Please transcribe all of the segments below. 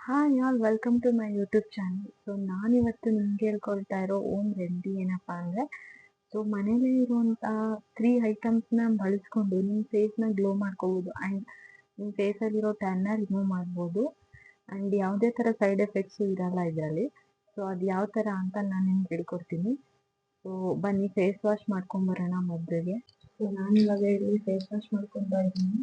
Hi all welcome to my YouTube channel. So ನಾನಿವತ್ತು ನಿಮ್ಗೆ ಹೇಳ್ಕೊಳ್ತಾ ಇರೋ ಓನ್ ರೆಮಿಡಿ ಏನಪ್ಪಾ ಅಂದರೆ, ಸೊ ಮನೇಲಿ ಇರುವಂಥ 3 ಐಟಮ್ಸ್ನ ಬಳಸ್ಕೊಂಡು ನಿಮ್ಮ ಫೇಸ್ನ ಗ್ಲೋ ಮಾಡ್ಕೋಬೋದು ಆ್ಯಂಡ್ ನಿಮ್ಮ ಫೇಸಲ್ಲಿರೋ ಟ್ಯಾನ್ನ ರಿಮೂವ್ ಮಾಡ್ಬೋದು. ಆ್ಯಂಡ್ ಯಾವುದೇ ಥರ ಸೈಡ್ ಎಫೆಕ್ಟ್ಸು ಇರಲ್ಲ ಇದರಲ್ಲಿ. ಸೊ ಅದು ಯಾವ ಥರ ಅಂತ ನಾನು ನಿಮ್ಗೆ ಹೇಳ್ಕೊಡ್ತೀನಿ. ಸೊ ಬನ್ನಿ ಫೇಸ್ ವಾಶ್ ಮಾಡ್ಕೊಂಬರೋಣ ಮೊದಲಿಗೆ. ಸೊ ನಾನಿವಾಗ ಇಲ್ಲಿ ಫೇಸ್ ವಾಶ್ ಮಾಡ್ಕೊತಾ ಇದ್ದೀನಿ.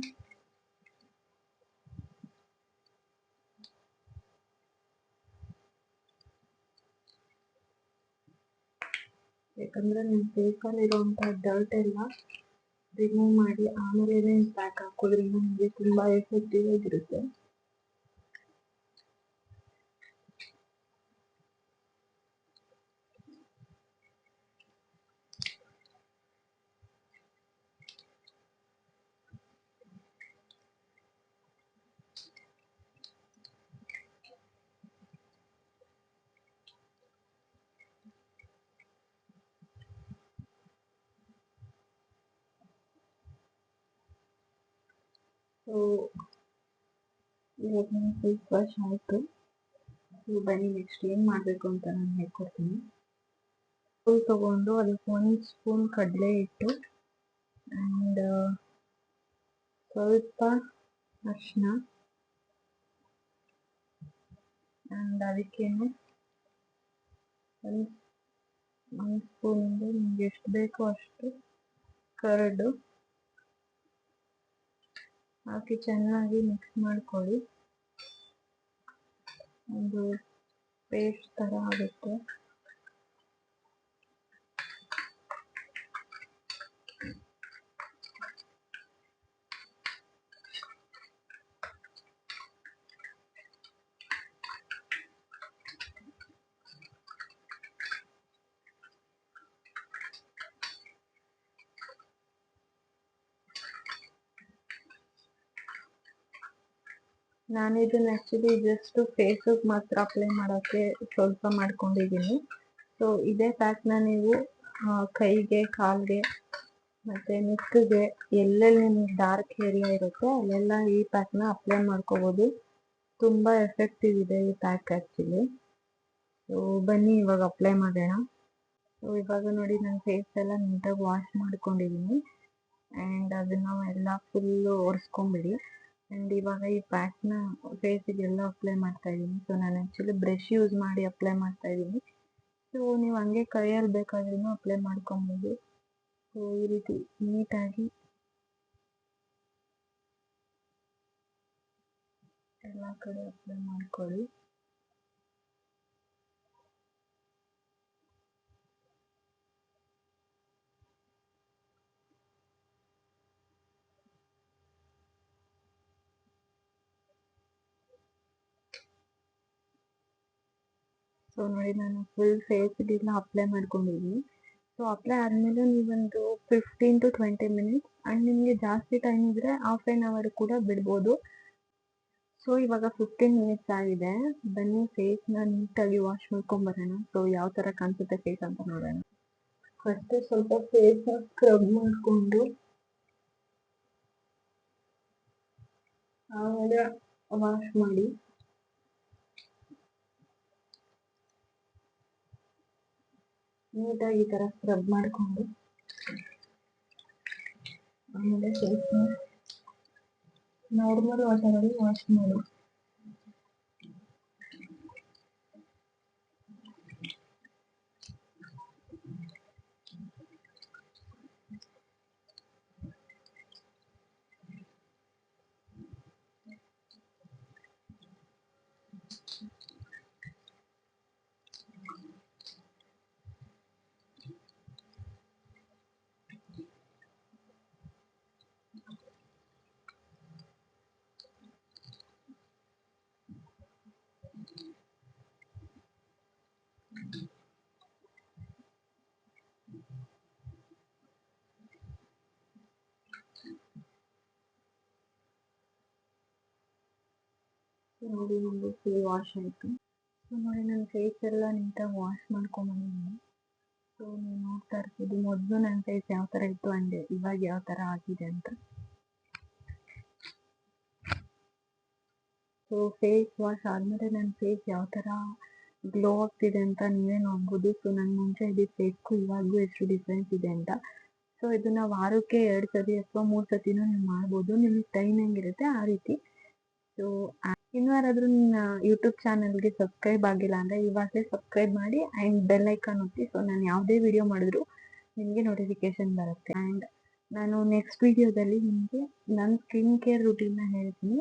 ಯಾಕಂದರೆ ನಿಮ್ಮ ಫೇಸಲ್ಲಿರುವಂಥ ಡರ್ಟ್ ಎಲ್ಲ ರಿಮೂವ್ ಮಾಡಿ ಆಮೇಲೆ ಪ್ಯಾಕ್ ಹಾಕೋದ್ರಿಂದ ನಿಮಗೆ ತುಂಬ ಎಫೆಕ್ಟಿವ್ ಆಗಿರುತ್ತೆ. ಸೊ ಇವಾಗ ನನ್ನ ಫೇಸ್ ವಾಶ್ ಆಯಿತು. ಸೊ ಬನ್ನಿ ನೆಕ್ಸ್ಟ್ ಏನು ಮಾಡಬೇಕು ಅಂತ ನಾನು ಹೇಳ್ಕೊಡ್ತೀನಿ. ತಗೊಂಡು ಅದಕ್ಕೆ 1 ಸ್ಪೂನ್ ಕಡಲೆ ಹಿಟ್ಟು ಆ್ಯಂಡ್ ಸ್ವಲ್ಪ ಅರಿಶಿನ ಆ್ಯಂಡ್ ಅದಕ್ಕೇನೆ ಒಂದು ಸ್ಪೂನಿಂದ ನಿಮ್ಗೆ ಎಷ್ಟು ಬೇಕೋ ಅಷ್ಟು ಕರಡು ಹಾಕಿ ಚೆನ್ನಾಗಿ ಮಿಕ್ಸ್ ಮಾಡ್ಕೊಳ್ಳಿ. ಒಂದು ಪೇಸ್ಟ್ ಥರ ಆಗುತ್ತೆ. ನಾನು ಇದನ್ನ ಆ್ಯಕ್ಚುಲಿ ಜಸ್ಟ್ ಫೇಸಿಗೆ ಮಾತ್ರ ಅಪ್ಲೈ ಮಾಡೋಕ್ಕೆ ಸ್ವಲ್ಪ ಮಾಡ್ಕೊಂಡಿದ್ದೀನಿ. ಸೊ ಇದೇ ಪ್ಯಾಕ್ನ ನೀವು ಕೈಗೆ, ಕಾಲಿಗೆ ಮತ್ತು ನೆಕ್ಗೆ ಎಲ್ಲೆಲ್ಲಿ ನಿಮಗೆ ಡಾರ್ಕ್ ಏರಿಯಾ ಇರುತ್ತೆ ಅಲ್ಲೆಲ್ಲ ಈ ಪ್ಯಾಕ್ನ ಅಪ್ಲೈ ಮಾಡ್ಕೋಬೋದು. ತುಂಬ ಎಫೆಕ್ಟಿವ್ ಇದೆ ಈ ಪ್ಯಾಕ್ ಆ್ಯಕ್ಚುಲಿ. ಸೊ ಬನ್ನಿ ಇವಾಗ ಅಪ್ಲೈ ಮಾಡೋಣ. ಸೊ ಇವಾಗ ನೋಡಿ ನನ್ನ ಫೇಸ್ ಎಲ್ಲ ನೀಟಾಗಿ ವಾಶ್ ಮಾಡ್ಕೊಂಡಿದ್ದೀನಿ ಆ್ಯಂಡ್ ಅದನ್ನು ಎಲ್ಲ ಫುಲ್ಲು ಒರೆಸ್ಕೊಂಬಿಡಿ. ಆ್ಯಂಡ್ ಇವಾಗ ಈ ಪ್ಯಾಕ್ನ ಫೇಸಿಗೆಲ್ಲ ಅಪ್ಲೈ ಮಾಡ್ತಾ ಇದ್ದೀನಿ. ಸೊ ನಾನು ಆ್ಯಕ್ಚುಲಿ ಬ್ರಷ್ ಯೂಸ್ ಮಾಡಿ ಅಪ್ಲೈ ಮಾಡ್ತಾ ಇದ್ದೀನಿ. ಸೊ ನೀವು ಹಂಗೆ ಕೈಯಲ್ಲಿ ಬೇಕಾದ್ರೂ ಅಪ್ಲೈ ಮಾಡ್ಕೊಬೋದು. ಸೊ ಈ ರೀತಿ ನೀಟಾಗಿ ಎಲ್ಲ ಕಡೆ ಅಪ್ಲೈ ಮಾಡ್ಕೊಳ್ಳಿ. ಸೊ ನೋಡಿ ನಾನು ಫುಲ್ ಫೇಸಿಗೆಲ್ಲ ಅಪ್ಲೈ ಮಾಡ್ಕೊಂಡಿದ್ದೀನಿ. ಸೊ ಅಪ್ಲೈ ಆದಮೇಲೆ ನೀವೊಂದು 15 to 20 ಮಿನಿಟ್ಸ್ ಆ್ಯಂಡ್ ನಿಮಗೆ ಜಾಸ್ತಿ ಟೈಮ್ ಇದ್ದರೆ ಹಾಫ್ ಆನ್ ಅವರ್ ಕೂಡ ಬಿಡ್ಬೋದು. ಸೊ ಇವಾಗ 15 ಮಿನಿಟ್ಸ್ ಆಗಿದೆ. ಬನ್ನಿ ಫೇಸ್ನ ನೀಟಾಗಿ ವಾಶ್ ಮಾಡ್ಕೊಂಬರೋಣ. ಸೊ ಯಾವ ಥರ ಕಾಣಿಸುತ್ತೆ ಫೇಸ್ ಅಂತ ನೋಡೋಣ. ಫಸ್ಟು ಸ್ವಲ್ಪ ಫೇಸ್ನ ಸ್ಕ್ರಬ್ ಮಾಡಿಕೊಂಡು ಆಮೇಲೆ ವಾಶ್ ಮಾಡಿ. ನೀಟಾಗಿ ಈ ಥರ ಸ್ಕ್ರಬ್ ಮಾಡಿಕೊಂಡು ಆಮೇಲೆ ಫೇಸ್ನ ನಾರ್ಮಲ್ ವಾಟರಲ್ಲಿ ವಾಶ್ ಮಾಡಿ. ನೋಡಿ ನಮ್ಮದು ಫುಲ್ ವಾಶ್ ಆಯಿತು. ಸೊ ನೋಡಿ ನನ್ನ ಫೇಸ್ ಎಲ್ಲ ನೀಟಾಗಿ ವಾಶ್ ಮಾಡ್ಕೊಂಬಂದಿದ್ದೀನಿ. ಸೊ ನೀವು ನೋಡ್ತಾ ಇರ್ಬೋದು ಮೊದಲು ನನ್ನ ಫೇಸ್ ಯಾವ ಥರ ಇತ್ತು ಆ್ಯಂಡ್ ಇವಾಗ ಯಾವ ಥರ ಆಗಿದೆ ಅಂತ. ಸೊ ಫೇಸ್ ವಾಶ್ ಆದಮೇಲೆ ನನ್ನ ಫೇಸ್ ಯಾವ ಥರ ಗ್ಲೋ ಆಗ್ತಿದೆ ಅಂತ ನೀವೇ ನೋಡ್ಬೋದು. ಸೊ ನನ್ನ ಮುಂಚೆ ಇದ್ದಿದ್ದ ಫೇಸ್ಗೂ ಇವಾಗೂ ಎಷ್ಟು ಡಿಫ್ರೆನ್ಸ್ ಇದೆ ಅಂತ. ಸೊ ಇದನ್ನ ವಾರಕ್ಕೆ 2 ಸತಿ ಅಥವಾ 3 ಸತಿನೂ ನೀವು ಮಾಡ್ಬೋದು. ನಿಮಗೆ ಟೈಮ್ ಹೆಂಗಿರುತ್ತೆ ಆ ರೀತಿ. ಸೊ ಇನ್ನೂ ಯಾರಾದರೂ ನನ್ನ ಯೂಟ್ಯೂಬ್ ಚಾನಲ್ಗೆ ಸಬ್ಸ್ಕ್ರೈಬ್ ಆಗಿಲ್ಲ ಅಂದರೆ ಇವಾಗಲೇ ಸಬ್ಸ್ಕ್ರೈಬ್ ಮಾಡಿ ಆ್ಯಂಡ್ ಬೆಲ್ ಐಕಾನ್ ಒತ್ತಿ. ಸೊ ನಾನು ಯಾವುದೇ ವಿಡಿಯೋ ಮಾಡಿದ್ರು ನಿಮಗೆ ನೋಟಿಫಿಕೇಶನ್ ಬರುತ್ತೆ. ಆ್ಯಂಡ್ ನಾನು ನೆಕ್ಸ್ಟ್ ವಿಡಿಯೋದಲ್ಲಿ ನಿಮಗೆ ನನ್ನ ಸ್ಕಿನ್ ಕೇರ್ ರೂಟೀನ್ನ ಹೇಳ್ತೀನಿ.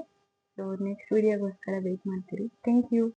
ಸೊ ನೆಕ್ಸ್ಟ್ ವಿಡಿಯೋಗೋಸ್ಕರ ವೆಯ್ಟ್ ಮಾಡ್ತೀರಿ. Thank you.